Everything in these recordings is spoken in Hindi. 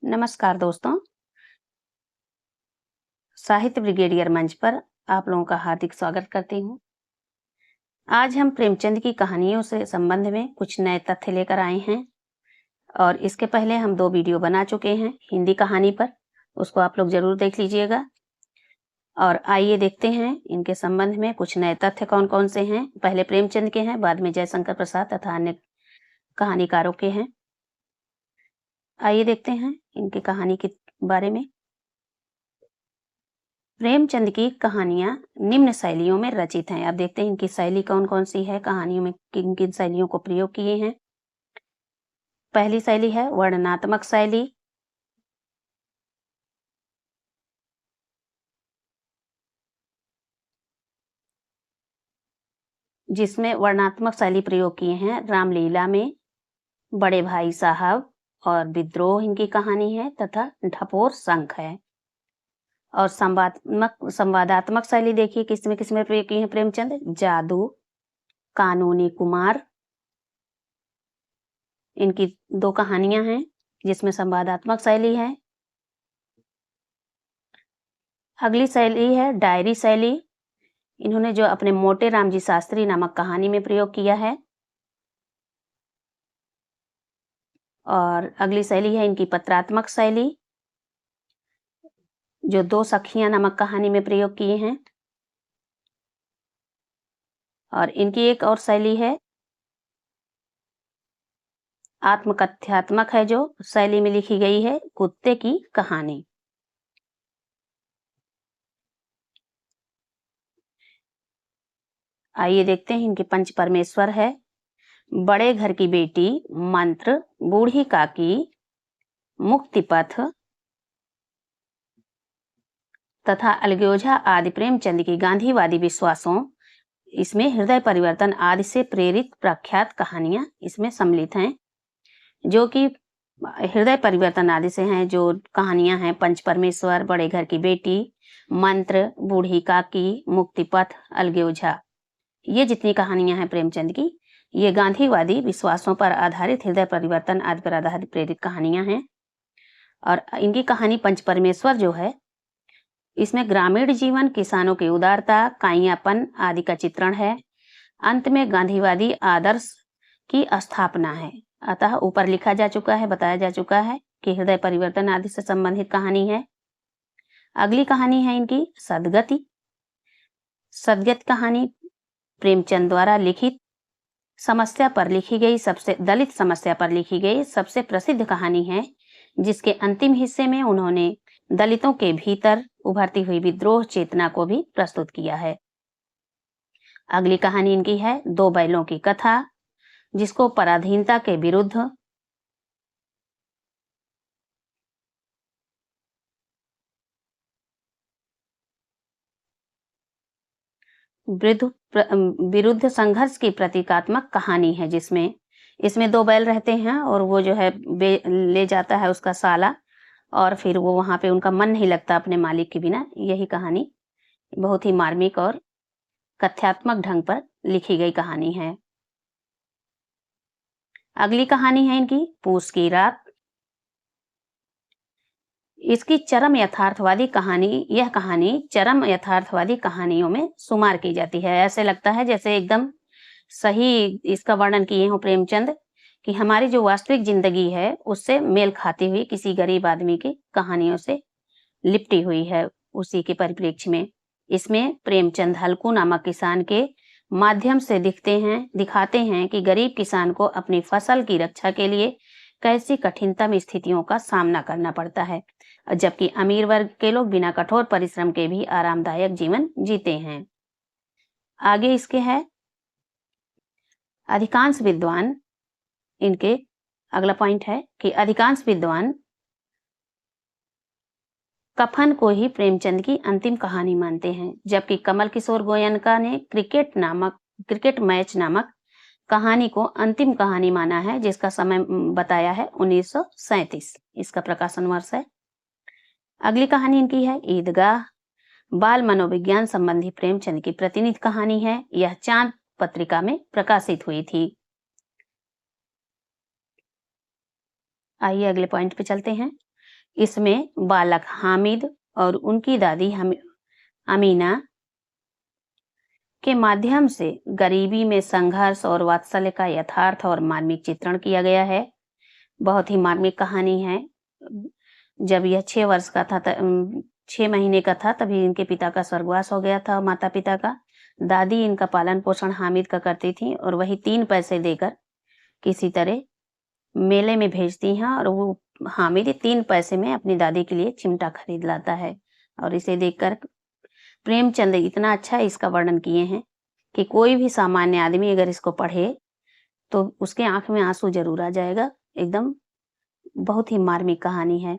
नमस्कार दोस्तों, साहित्य ब्रिगेडियर मंच पर आप लोगों का हार्दिक स्वागत करती हूँ। आज हम प्रेमचंद की कहानियों से संबंध में कुछ नए तथ्य लेकर आए हैं और इसके पहले हम 2 वीडियो बना चुके हैं हिंदी कहानी पर, उसको आप लोग जरूर देख लीजिएगा। और आइए देखते हैं इनके संबंध में कुछ नए तथ्य कौन कौन से हैं। पहले प्रेमचंद के हैं, बाद में जयशंकर प्रसाद तथा अन्य कहानीकारों के हैं। आइए देखते हैं इनकी कहानी के बारे में। प्रेमचंद की कहानियां निम्न शैलियों में रचित हैं। अब देखते हैं इनकी शैली कौन कौन सी है, कहानियों में किन किन शैलियों को प्रयोग किए हैं। पहली शैली है वर्णनात्मक शैली। जिसमें वर्णनात्मक शैली प्रयोग किए हैं रामलीला में, बड़े भाई साहब और विद्रोह इनकी कहानी है तथा ढपोर शंख है। और संवादात्मक शैली देखिए किसमें प्रयोग की है प्रेमचंद, जादू, कानूनी कुमार, इनकी 2 कहानियां हैं जिसमें संवादात्मक शैली है। अगली शैली है डायरी शैली। इन्होंने जो अपने मोटे रामजी शास्त्री नामक कहानी में प्रयोग किया है। और अगली शैली है इनकी पत्रात्मक शैली, जो 2 सखियां नामक कहानी में प्रयोग किए हैं। और इनकी एक और शैली है आत्मकथ्यात्मक है, जो शैली में लिखी गई है कुत्ते की कहानी। आइए देखते हैं इनके पंच परमेश्वर है, बड़े घर की बेटी, मंत्र, बूढ़ी काकी, मुक्ति पथ तथा अलग्योझा आदि प्रेमचंद की गांधीवादी विश्वासों, इसमें हृदय परिवर्तन आदि से प्रेरित प्रख्यात कहानियां इसमें सम्मिलित हैं। जो कि हृदय परिवर्तन आदि से हैं जो कहानियां हैं पंच परमेश्वर, बड़े घर की बेटी, मंत्र, बूढ़ी काकी, मुक्ति पथ, अलग्योझा। ये जितनी कहानियां हैं प्रेमचंद की, ये गांधीवादी विश्वासों पर आधारित हृदय परिवर्तन आदि पर आधारित प्रेरित कहानियां हैं। और इनकी कहानी पंच परमेश्वर जो है, इसमें ग्रामीण जीवन, किसानों की उदारता, काइयापन आदि का चित्रण है। अंत में गांधीवादी आदर्श की स्थापना है। अतः ऊपर लिखा जा चुका है, बताया जा चुका है कि हृदय परिवर्तन आदि से संबंधित कहानी है। अगली कहानी है इनकी सदगति। सदगत कहानी प्रेमचंद द्वारा लिखित समस्या पर लिखी गई दलित समस्या पर लिखी गई सबसे प्रसिद्ध कहानी है, जिसके अंतिम हिस्से में उन्होंने दलितों के भीतर उभरती हुई विद्रोह चेतना को भी प्रस्तुत किया है। अगली कहानी इनकी है 2 बैलों की कथा, जिसको पराधीनता के विरुद्ध विरुद्ध संघर्ष की प्रतीकात्मक कहानी है। इसमें 2 बैल रहते हैं और वो जो है ले जाता है उसका साला, और फिर वो वहां पे उनका मन नहीं लगता अपने मालिक के बिना। यही कहानी बहुत ही मार्मिक और कथ्यात्मक ढंग पर लिखी गई कहानी है। अगली कहानी है इनकी पूस की रात। इसकी चरम यथार्थवादी कहानी, यह कहानी चरम यथार्थवादी कहानियों में शुमार की जाती है। ऐसे लगता है जैसे एकदम सही इसका वर्णन किए हो प्रेमचंद कि हमारी जो वास्तविक जिंदगी है उससे मेल खाती हुई किसी गरीब आदमी की कहानियों से लिपटी हुई है। उसी के परिप्रेक्ष्य में इसमें प्रेमचंद हल्कू नामक किसान के माध्यम से दिखाते हैं कि गरीब किसान को अपनी फसल की रक्षा के लिए कैसी कठिनतम स्थितियों का सामना करना पड़ता है, जबकि अमीर वर्ग के लोग बिना कठोर परिश्रम के भी आरामदायक जीवन जीते हैं। आगे इसके है अधिकांश विद्वान, इनके अगला पॉइंट है कि अधिकांश विद्वान कफन को ही प्रेमचंद की अंतिम कहानी मानते हैं, जबकि कमल किशोर गोयनका ने क्रिकेट मैच नामक कहानी को अंतिम कहानी माना है, जिसका समय बताया है 1937, इसका प्रकाशन वर्ष है। अगली कहानी इनकी है ईदगाह। बाल मनोविज्ञान संबंधी प्रेमचंद की प्रतिनिधि कहानी है। यह चांद पत्रिका में प्रकाशित हुई थी। आइए अगले पॉइंट पे चलते हैं। इसमें बालक हामिद और उनकी दादी अमीना के माध्यम से गरीबी में संघर्ष और वात्सल्य का यथार्थ और मार्मिक चित्रण किया गया है। बहुत ही मार्मिक कहानी है। जब यह 6 वर्ष का था 6 महीने का था तभी इनके पिता का स्वर्गवास हो गया था, माता पिता का। दादी इनका पालन पोषण हामिद का करती थी और वही 3 पैसे देकर किसी तरह मेले में भेजती हैं और वो हामिद 3 पैसे में अपनी दादी के लिए चिमटा खरीद लाता है। और इसे देखकर प्रेमचंद इतना अच्छा इसका वर्णन किए हैं कि कोई भी सामान्य आदमी अगर इसको पढ़े तो उसके आंख में आंसू जरूर आ जाएगा। एकदम बहुत ही मार्मिक कहानी है।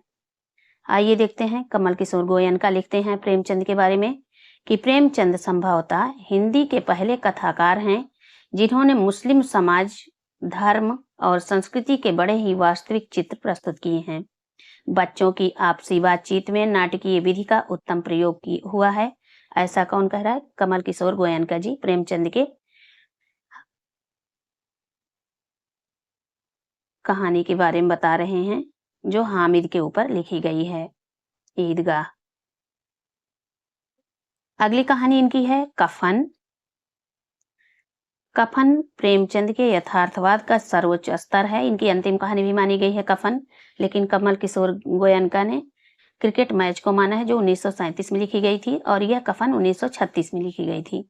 आइए देखते हैं कमल किशोर गोयनका लिखते हैं प्रेमचंद के बारे में कि प्रेमचंद संभवतः हिंदी के पहले कथाकार हैं जिन्होंने मुस्लिम समाज, धर्म और संस्कृति के बड़े ही वास्तविक चित्र प्रस्तुत किए हैं। बच्चों की आपसी बातचीत में नाटकीय विधि का उत्तम प्रयोग हुआ है। ऐसा कौन कह रहा है? कमल किशोर गोयनका जी प्रेमचंद के कहानी के बारे में बता रहे हैं जो हामिद के ऊपर लिखी गई है, ईदगाह। अगली कहानी इनकी है कफन। कफन प्रेमचंद के यथार्थवाद का सर्वोच्च स्तर है। इनकी अंतिम कहानी भी मानी गई है कफन, लेकिन कमल किशोर गोयनका ने क्रिकेट मैच को माना है जो 1937 में लिखी गई थी और यह कफन 1936 में लिखी गई थी।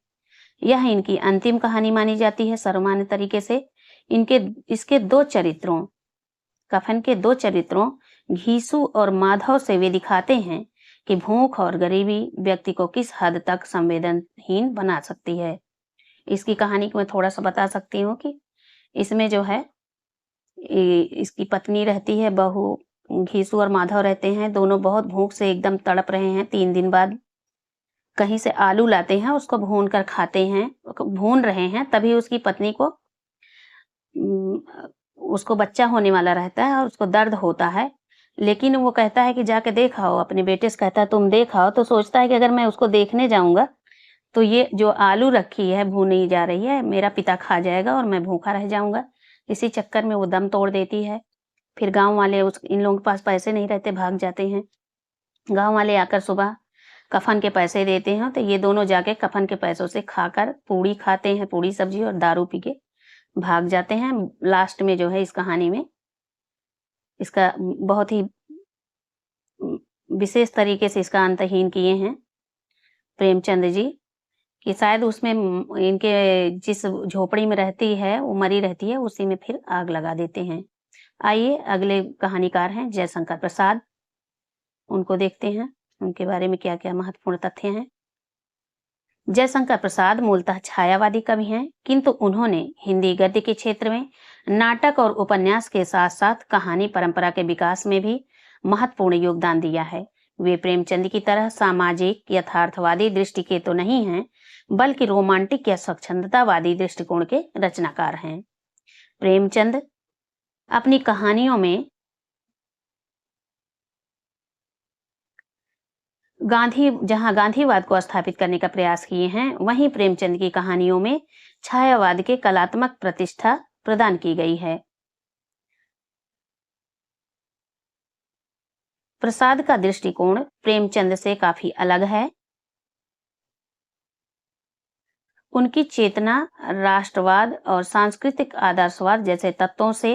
यह इनकी अंतिम कहानी मानी जाती है सर्वमान्य तरीके से। इसके 2 चरित्रों, कफन के 2 चरित्रों घीसू और माधव से वे दिखाते हैं कि भूख और गरीबी व्यक्ति को किस हद तक संवेदनहीन बना सकती है। इसकी कहानी को मैं थोड़ा सा बता सकती हूँ कि इसमें जो है इसकी पत्नी रहती है, बहू घीसू और माधव रहते हैं। दोनों बहुत भूख से एकदम तड़प रहे हैं। 3 दिन बाद कहीं से आलू लाते हैं, उसको भून कर खाते हैं, भून रहे हैं, तभी उसकी पत्नी को उसको बच्चा होने वाला रहता है और उसको दर्द होता है। लेकिन वो कहता है कि जाके देखाओ, अपने बेटे से कहता है तुम देखाओ। तो सोचता है कि अगर मैं उसको देखने जाऊंगा तो ये जो आलू रखी है भूनी जा रही है मेरा पिता खा जाएगा और मैं भूखा रह जाऊंगा। इसी चक्कर में वो दम तोड़ देती है। फिर गांव वाले इन लोगों के पास पैसे नहीं रहते, भाग जाते हैं। गांव वाले आकर सुबह कफन के पैसे देते हैं तो ये दोनों जाके कफन के पैसों से खाकर पूड़ी खाते हैं, पूड़ी सब्जी, और दारू पी के भाग जाते हैं। लास्ट में जो है इस कहानी में इसका बहुत ही विशेष तरीके से इसका अंतहीन किए हैं प्रेमचंद जी कि शायद उसमें इनके जिस झोपड़ी में रहती है वो मरी रहती है, उसी में फिर आग लगा देते हैं। आइए अगले कहानीकार हैं जयशंकर प्रसाद, उनको देखते हैं उनके बारे में क्या क्या महत्वपूर्ण तथ्य हैं। जयशंकर प्रसाद मूलतः छायावादी कवि हैं, किंतु उन्होंने हिंदी गद्य के क्षेत्र में नाटक और उपन्यास के साथ साथ कहानी परंपरा के विकास में भी महत्वपूर्ण योगदान दिया है। वे प्रेमचंद की तरह सामाजिक यथार्थवादी दृष्टि के तो नहीं हैं, बल्कि रोमांटिक या स्वच्छंदतावादी दृष्टिकोण के रचनाकार हैं। प्रेमचंद अपनी कहानियों में जहां गांधीवाद को स्थापित करने का प्रयास किए हैं, वहीं प्रेमचंद की कहानियों में छायावाद के कलात्मक प्रतिष्ठा प्रदान की गई है। प्रसाद का दृष्टिकोण प्रेमचंद से काफी अलग है। उनकी चेतना राष्ट्रवाद और सांस्कृतिक आदर्शवाद जैसे तत्वों से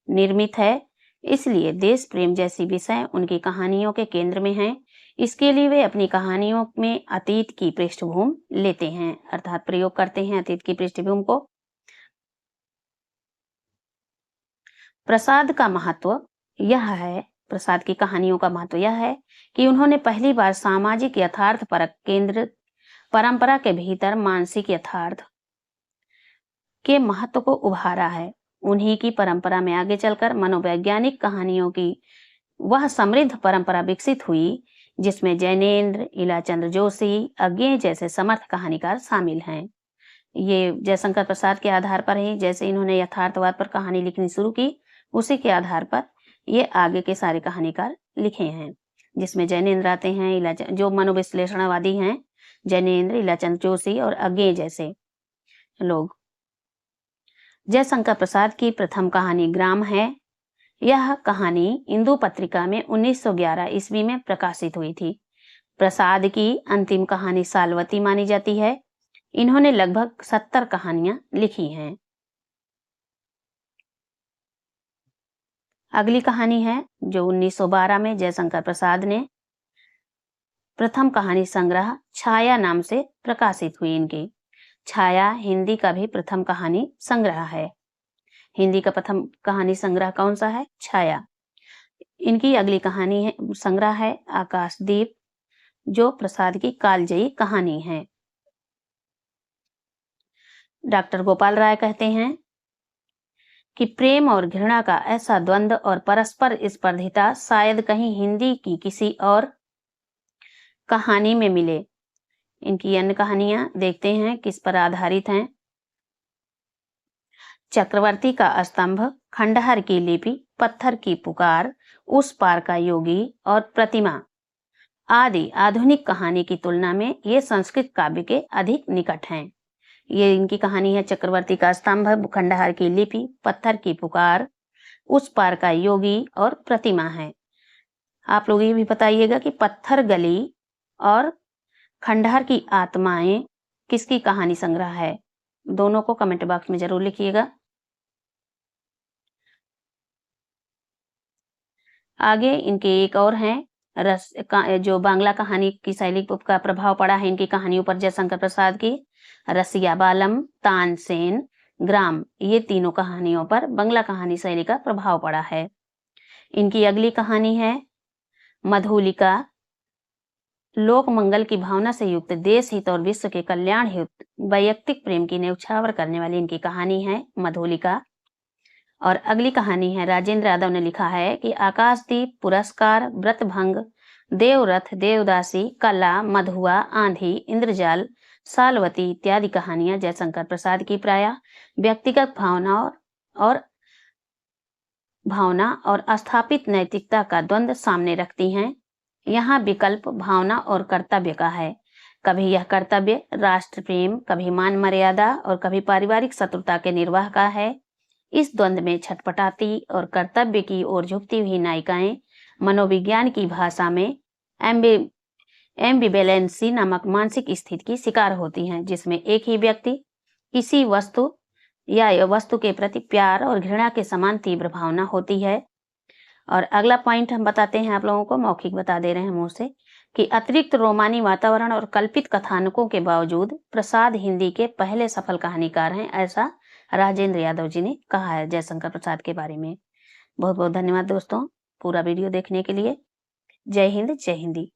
निर्मित है, इसलिए देश प्रेम जैसी विषय उनकी कहानियों के केंद्र में हैं। इसके लिए वे अपनी कहानियों में अतीत की पृष्ठभूमि लेते हैं, अर्थात प्रयोग करते हैं अतीत की पृष्ठभूमि को। प्रसाद की कहानियों का महत्व यह है कि उन्होंने पहली बार सामाजिक यथार्थ परक केंद्र परंपरा के भीतर मानसिक यथार्थ के महत्व को उभारा है। उन्हीं की परंपरा में आगे चलकर मनोवैज्ञानिक कहानियों की वह समृद्ध परंपरा विकसित हुई जिसमें जैनेन्द्र, इलाचंद्र जोशी, अज्ञेय जैसे समर्थ कहानीकार शामिल हैं। ये जयशंकर प्रसाद के आधार पर ही, जैसे इन्होंने यथार्थवाद पर कहानी लिखनी शुरू की, उसी के आधार पर ये आगे के सारे कहानीकार लिखे हैं, जिसमें जैनेन्द्र आते हैं, जो मनोविश्लेषणवादी हैं, जैनेन्द्र, इलाचंद्र जोशी और अज्ञेय जैसे लोग। जयशंकर प्रसाद की प्रथम कहानी ग्राम है। यह कहानी इंदू पत्रिका में 1911 ईस्वी में प्रकाशित हुई थी। प्रसाद की अंतिम कहानी सालवती मानी जाती है। इन्होंने लगभग 70 कहानियां लिखी हैं। अगली कहानी है जो 1912 में जयशंकर प्रसाद ने प्रथम कहानी संग्रह छाया नाम से प्रकाशित हुई। इनकी छाया हिंदी का भी प्रथम कहानी संग्रह है। हिंदी का प्रथम कहानी संग्रह कौन सा है? छाया। इनकी अगली कहानी है संग्रह है आकाशदीप, जो प्रसाद की कालजयी कहानी है। डॉक्टर गोपाल राय कहते हैं कि प्रेम और घृणा का ऐसा द्वंद्व और परस्पर स्पर्धिता शायद कहीं हिंदी की किसी और कहानी में मिले। इनकी अन्य कहानियां देखते हैं किस पर आधारित हैं। चक्रवर्ती का स्तंभ, खंडहर की लिपि, पत्थर की पुकार, उस पार का योगी और प्रतिमा आदि आधुनिक कहानी की तुलना में ये संस्कृत काव्य के अधिक निकट हैं। ये इनकी कहानी है चक्रवर्ती का स्तंभ, खंडहर की लिपि, पत्थर की पुकार, उस पार का योगी और प्रतिमा है। आप लोग ये भी बताइएगा कि पत्थर गली और खंडहर की आत्माएं किसकी कहानी संग्रह है? दोनों को कमेंट बॉक्स में जरूर लिखिएगा। आगे इनके एक और हैं जो बांग्ला कहानी की शैली का प्रभाव पड़ा है इनकी कहानियों पर जयशंकर प्रसाद की। रसिया बालम, तानसेन, ग्राम, ये तीनों कहानियों पर बांग्ला कहानी शैली का प्रभाव पड़ा है। इनकी अगली कहानी है मधुलिका। लोक मंगल की भावना से युक्त, देश हित और विश्व के कल्याण हेतु वैयक्तिक प्रेम की न्यौछावर करने वाली इनकी कहानी है मधुलिका। और अगली कहानी है राजेंद्र यादव ने लिखा है कि आकाशदीप, पुरस्कार, व्रतभंग, देवरथ, देवदासी, कला, मधुआ, आंधी, इंद्रजाल, सालवती इत्यादि कहानियां जयशंकर प्रसाद की प्रायः व्यक्तिगत भावना और स्थापित नैतिकता का द्वंद्व सामने रखती हैं। यहाँ विकल्प भावना और कर्तव्य का है। कभी यह कर्तव्य राष्ट्र प्रेम, कभी मान मर्यादा और कभी पारिवारिक शत्रुता के निर्वाह का है। इस द्वंद्व में छटपटाती और कर्तव्य की ओर झुकती हुई नायिकाएं मनोविज्ञान की भाषा में एम्बिवेलेंसी नामक मानसिक स्थिति की शिकार होती हैं, जिसमें एक ही व्यक्ति किसी वस्तु या वस्तु के प्रति प्यार और घृणा के समान तीव्र भावना होती है। और अगला पॉइंट हम बताते हैं आप लोगों को, मौखिक बता दे रहे हैं मुंह से, कि अतिरिक्त रोमानी वातावरण और कल्पित कथानकों के बावजूद प्रसाद हिंदी के पहले सफल कहानीकार हैं, ऐसा राजेंद्र यादव जी ने कहा है जयशंकर प्रसाद के बारे में। बहुत बहुत धन्यवाद दोस्तों पूरा वीडियो देखने के लिए। जय हिंद, जय हिंदी।